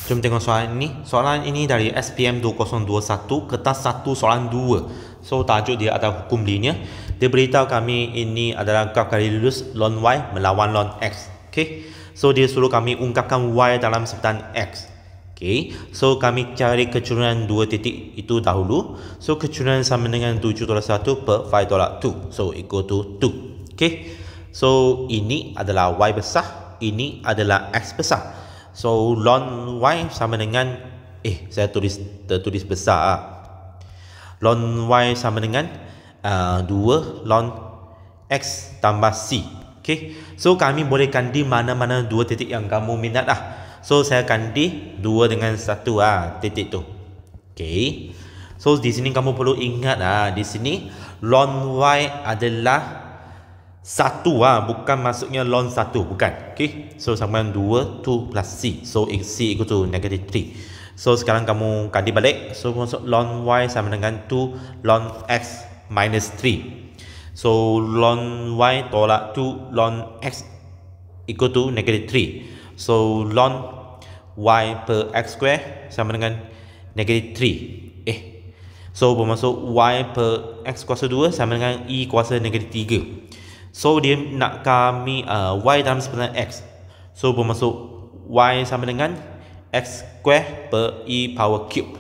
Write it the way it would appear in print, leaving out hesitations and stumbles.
Jom tengok soalan ini. Soalan ini dari SPM 2021, kertas 1 soalan 2. So tajuk dia adalah hukum linear. Dia beritahu kami ini adalah graf kali lurus ln y melawan ln x. Okay. So dia suruh kami ungkapkan y dalam sebutan x. Okay. So kami cari kecurangan 2 titik itu dahulu. So kecurangan sama dengan 7/1 per 5/2. So equal to 2. Okay. So ini adalah y besar, ini adalah x besar. So ln y sama dengan saya tertulis besar. Ln y sama dengan 2 ln x tambah c. Okay. So kami boleh kandi mana-mana 2 titik yang kamu minat lah. So saya kandi 2 dengan 1 titik tu. Okay. So di sini kamu perlu ingat di sini ln y adalah 1 bukan maksudnya ln 1, bukan. Okay. So sama dengan 2 plus c. So c equal to negative 3. So sekarang kamu kandi balik. So maksud ln y sama dengan 2 ln x minus 3. So ln y tolak 2 ln x equal to negative 3. So ln y per x square sama dengan negative 3. So bermaksud y per x kuasa 2 sama dengan e kuasa negatif 3. So dia nak kami y dalam sebenarnya x. So bermaksud y sama dengan x square per e power cube.